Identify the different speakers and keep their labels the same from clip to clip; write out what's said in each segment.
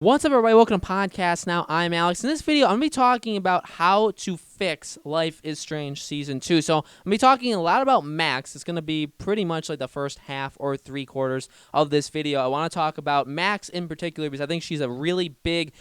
Speaker 1: What's up, everybody? Welcome to Podcast Now. I'm Alex. In this video, I'm going to be talking about how to fix Life is Strange Season 2. So, I'm going to be talking a lot about Max. It's going to be pretty much like the first half or 3/4 of this video. I want to talk about Max in particular because I think she's a really big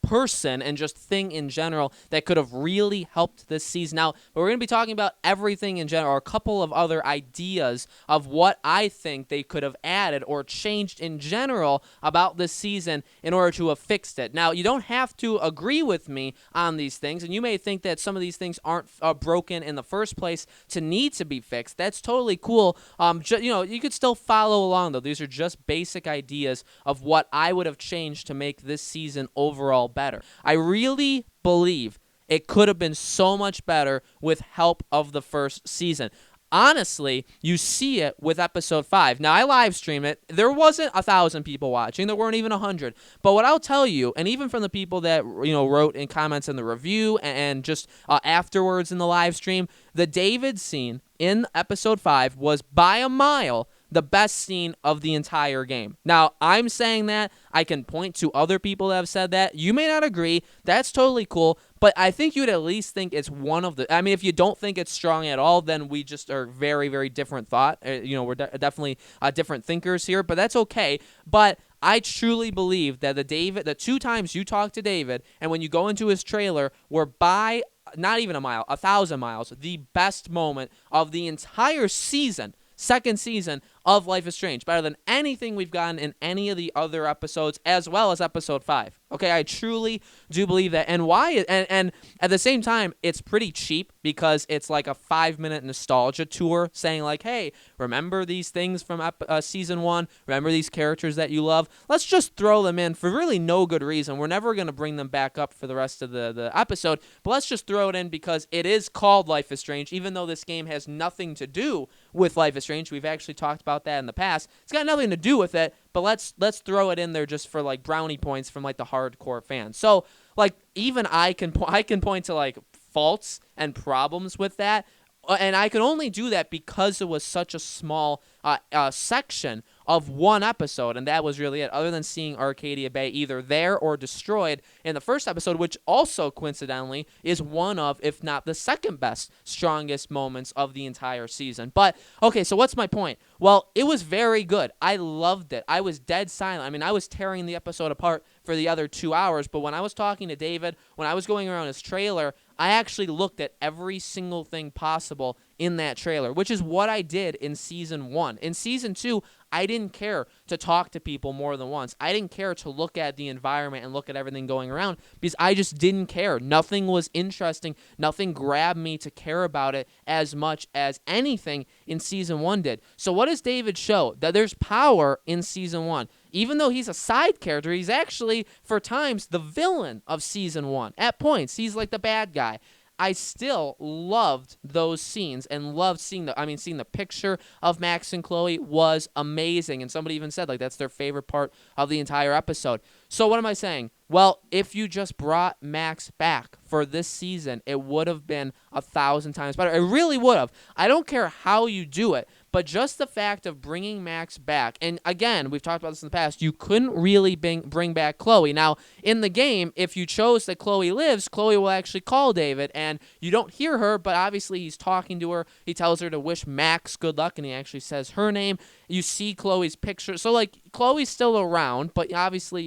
Speaker 1: person and just thing in general that could have really helped this season out. But we're going to be talking about everything in general, or a couple of other ideas of what I think they could have added or changed in general about this season in order to have fixed it. Now, you don't have to agree with me on these things, and you may think that some of these things aren't broken in the first place to need to be fixed. That's totally cool. You could still follow along, though. These are just basic ideas of what I would have changed to make this season overall better. I really believe it could have been so much better with help of the first season. Honestly, you see it with episode 5. Now, I live streamed it. There wasn't 1,000 people watching. There weren't even 100. But what I'll tell you, and even from the people that wrote in comments in the review and just afterwards in the live stream, the David scene in episode 5 was by a mile the best scene of the entire game. Now, I'm saying that. I can point to other people that have said that. You may not agree. That's totally cool. But I think you'd at least think it's one of the... I mean, if you don't think it's strong at all, then we just are very, very different thought. We're definitely different thinkers here, but that's okay. But I truly believe that the 2 times you talked to David and when you go into his trailer were by not even a mile, 1,000 miles, the best moment of the entire season. Second season of Life is Strange, better than anything we've gotten in any of the other episodes, as well as episode 5. Okay, I truly do believe that. And why? And at the same time, it's pretty cheap because it's like a 5-minute nostalgia tour saying like, hey, remember these things from season 1? Remember these characters that you love? Let's just throw them in for really no good reason. We're never going to bring them back up for the rest of the episode, but let's just throw it in because it is called Life is Strange, even though this game has nothing to do with Life is Strange. We've actually talked about that in the past. It's got nothing to do with it, but let's throw it in there just for like brownie points from like the hardcore fans. So like even I can point to like faults and problems with that, and I can only do that because it was such a small section of one episode, and that was really it, other than seeing Arcadia Bay either there or destroyed in the first episode, which also coincidentally is one of, if not the second best, strongest moments of the entire season. But, okay, so what's my point? Well, it was very good. I loved it. I was dead silent. I mean, I was tearing the episode apart for the other 2 hours, but when I was talking to David, when I was going around his trailer, I actually looked at every single thing possible in that trailer, which is what I did in Season 1. In Season 2, I didn't care to talk to people more than once. I didn't care to look at the environment and look at everything going around because I just didn't care. Nothing was interesting. Nothing grabbed me to care about it as much as anything in Season 1 did. So what does David show? That there's power in Season 1. Even though he's a side character, he's actually, for times, the villain of Season 1. At points, he's like the bad guy. I still loved those scenes and loved seeing the picture of Max and Chloe was amazing. And somebody even said like that's their favorite part of the entire episode. So what am I saying? Well, if you just brought Max back for this season, it would have been 1,000 times better. It really would have. I don't care how you do it, but just the fact of bringing Max back, and again, we've talked about this in the past, you couldn't really bring back Chloe. Now, in the game, if you chose that Chloe lives, Chloe will actually call David, and you don't hear her, but obviously he's talking to her. He tells her to wish Max good luck, and he actually says her name. You see Chloe's picture. So, like, Chloe's still around, but obviously,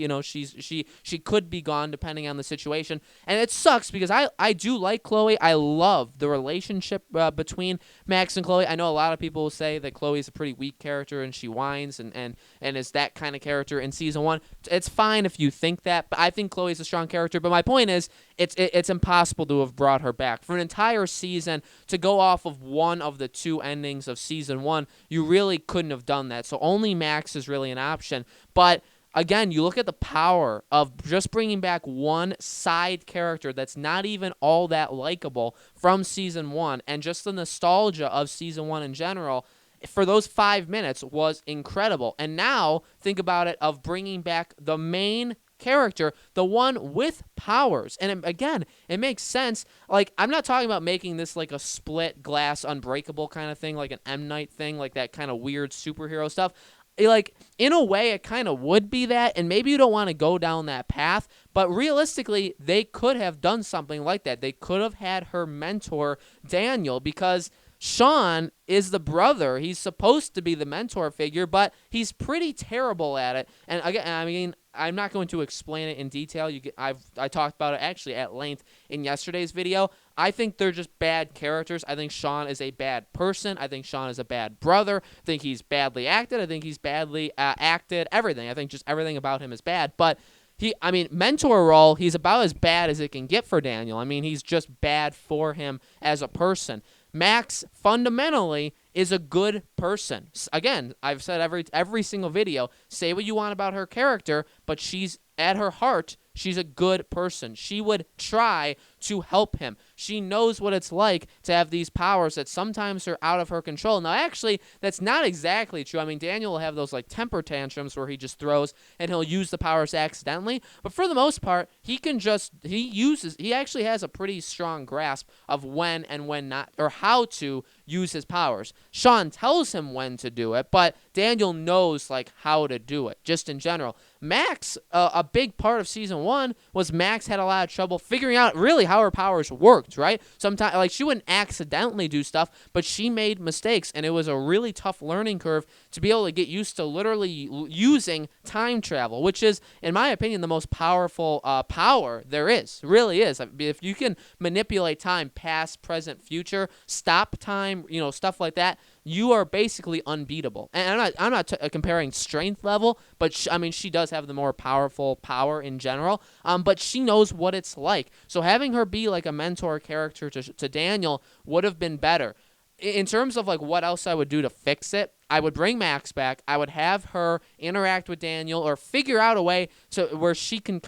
Speaker 1: she could be gone depending on the situation. And it sucks because I do like Chloe. I love the relationship between Max and Chloe. I know a lot of people will say that Chloe's a pretty weak character and she whines and is that kind of character in Season 1. It's fine if you think that, but I think Chloe's a strong character. But my point is, it's impossible to have brought her back. For an entire season, to go off of one of the 2 endings of Season 1, you really couldn't have done that. So only Max is really an option. But again, you look at the power of just bringing back one side character that's not even all that likable from Season 1, and just the nostalgia of Season 1 in general for those 5 minutes was incredible. And now, think about it, of bringing back the main character, the one with powers. And again, it makes sense. Like, I'm not talking about making this like a split glass unbreakable kind of thing, like an M. Night thing, like that kind of weird superhero stuff. like, in a way, it kind of would be that, and maybe you don't want to go down that path, but realistically, they could have done something like that. They could have had her mentor Daniel, because Sean is the brother. He's supposed to be the mentor figure, but he's pretty terrible at it. And again, I mean, I'm not going to explain it in detail. I talked about it actually at length in yesterday's video. I think they're just bad characters. I think Sean is a bad person. I think Sean is a bad brother. I think he's badly acted. I think he's badly acted. Everything. I think just everything about him is bad. But mentor role, he's about as bad as it can get for Daniel. I mean, he's just bad for him as a person. Max fundamentally is a good person. Again, I've said every single video, say what you want about her character, but she's at her heart, she's a good person. She would try to help him. She knows what it's like to have these powers that sometimes are out of her control. Now, actually, that's not exactly true. I mean, Daniel will have those like temper tantrums where he just throws and he'll use the powers accidentally. But for the most part, he actually has a pretty strong grasp of when and when not, or how to use his powers. Sean tells him when to do it, but Daniel knows like how to do it, just in general. Max, a big part of season 1 was Max had a lot of trouble figuring out really how her powers worked, right? Sometimes, like, she wouldn't accidentally do stuff, but she made mistakes, and it was a really tough learning curve to be able to get used to literally using time travel, which is, in my opinion, the most powerful power there is. It really is. If you can manipulate time, past, present, future, stop time, stuff like that, you are basically unbeatable. And I'm not comparing strength level, but she does have the more powerful power in general. But she knows what it's like. So having her be like a mentor character to Daniel would have been better. In terms of like what else I would do to fix it, I would bring Max back. I would have her interact with Daniel or figure out a way where she can.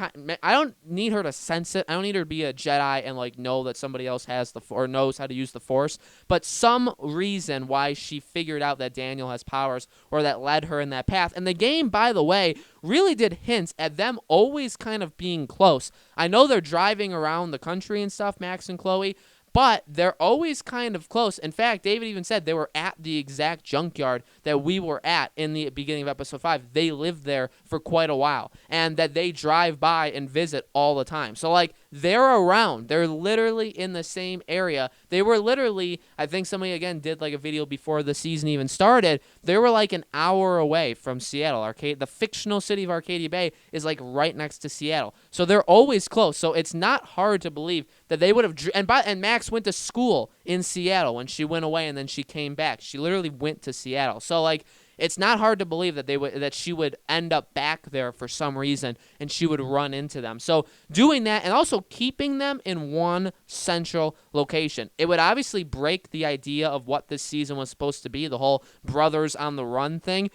Speaker 1: I don't need her to sense it. I don't need her to be a Jedi and like know that somebody else has or knows how to use the Force. But some reason why she figured out that Daniel has powers or that led her in that path. And the game, by the way, really did hint at them always kind of being close. I know they're driving around the country and stuff, Max and Chloe, but they're always kind of close. In fact, David even said they were at the exact junkyard that we were at in the beginning of episode 5. They lived there for quite a while, and that they drive by and visit all the time. So, like, they're around. They're literally in the same area. They were literally, I think somebody, again, did, like, a video before the season even started. They were, like, an hour away from Seattle. The fictional city of Arcadia Bay is, like, right next to Seattle. So they're always close. So it's not hard to believe that they would have... And Max went to school in Seattle when she went away, and then she came back. She literally went to Seattle. So, like, it's not hard to believe that she would end up back there for some reason, and she would run into them. So doing that and also keeping them in one central location, it would obviously break the idea of what this season was supposed to be, the whole brothers on the run thing.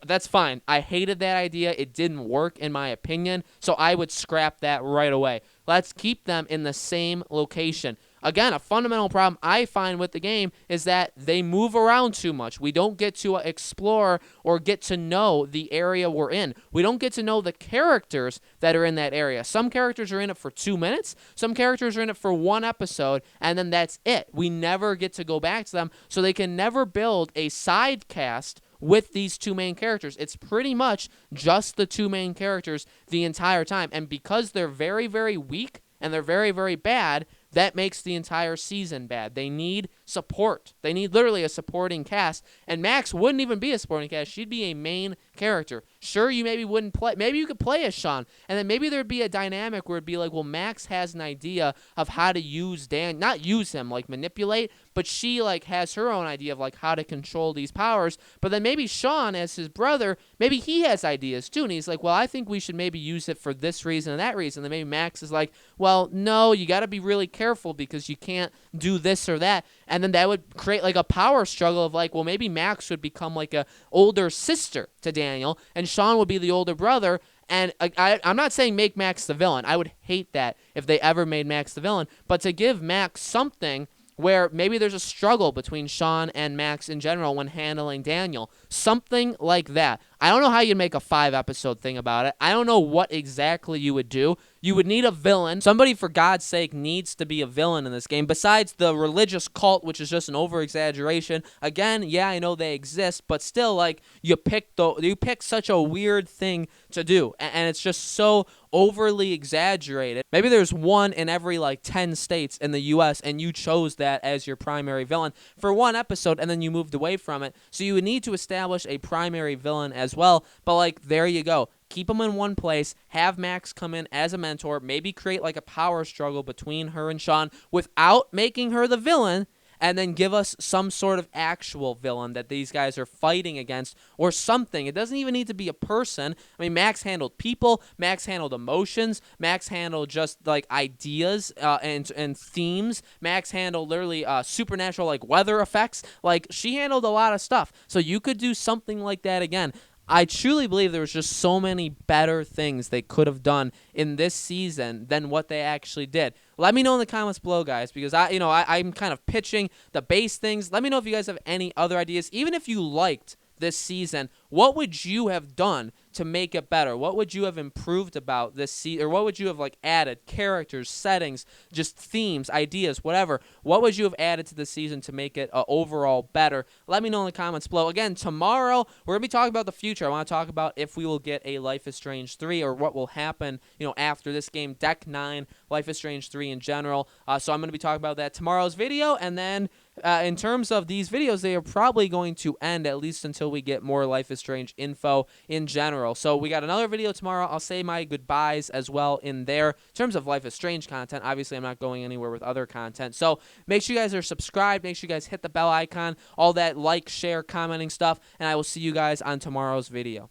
Speaker 1: That's fine. I hated that idea. It didn't work, in my opinion, so I would scrap that right away. Let's keep them in the same location. Again, a fundamental problem I find with the game is that they move around too much. We don't get to explore or get to know the area we're in. We don't get to know the characters that are in that area. Some characters are in it for 2 minutes. Some characters are in it for 1 episode, and then that's it. We never get to go back to them, so they can never build a side cast with these 2 main characters. It's pretty much just the 2 main characters the entire time. And because they're very, very weak and they're very, very bad, that makes the entire season bad. They need support. They need literally a supporting cast. And Max wouldn't even be a supporting cast. She'd be a main character. Sure, you maybe wouldn't play. Maybe you could play as Sean. And then maybe there'd be a dynamic where it'd be like, well, Max has an idea of how to use Dan. Not use him, like manipulate. But she like has her own idea of like how to control these powers. But then maybe Sean, as his brother, maybe he has ideas too. And he's like, well, I think we should maybe use it for this reason and that reason. And then maybe Max is like, well, no, you got to be really careful because you can't do this or that. And then that would create like a power struggle of like, well, maybe Max would become like a older sister to Daniel and Sean would be the older brother. And I'm not saying make Max the villain. I would hate that if they ever made Max the villain. But to give Max something where maybe there's a struggle between Sean and Max in general when handling Daniel. something like that. I don't know how you'd make a 5-episode thing about it. I don't know what exactly you would do. You would need a villain. Somebody, for God's sake, needs to be a villain in this game, besides the religious cult, which is just an over-exaggeration. Again, yeah, I know they exist, but still, like, you pick such a weird thing to do, and it's just so overly exaggerated. Maybe there's one in every, like, 10 states in the U.S., and you chose that as your primary villain for one episode, and then you moved away from it. So you would need to establish a primary villain as well, but, like, there you go. Keep them in one place, have Max come in as a mentor, maybe create like a power struggle between her and Sean without making her the villain, and then give us some sort of actual villain that these guys are fighting against or something. It doesn't even need to be a person. I mean, Max handled people, Max handled emotions, Max handled just like ideas and themes. Max handled literally supernatural like weather effects. Like, she handled a lot of stuff. So you could do something like that again. I truly believe there was just so many better things they could have done in this season than what they actually did. Let me know in the comments below, guys, because I'm kind of pitching the base things. Let me know if you guys have any other ideas. Even if you liked this season, what would you have done to make it better? What would you have improved about this season, or what would you have like added? Characters, settings, just themes, ideas, whatever. What would you have added to the season to make it overall better? Let me know in the comments below. Again, tomorrow we're gonna be talking about the future. I want to talk about if we will get a Life is Strange 3 or what will happen, after this game. Deck 9, Life is Strange 3 in general. So I'm gonna be talking about that tomorrow's video, and then in terms of these videos, they are probably going to end at least until we get more Life is Strange info in general. So we got another video tomorrow. I'll say my goodbyes as well in there. In terms of Life is Strange content, obviously I'm not going anywhere with other content. So make sure you guys are subscribed. Make sure you guys hit the bell icon, all that like, share, commenting stuff, and I will see you guys on tomorrow's video.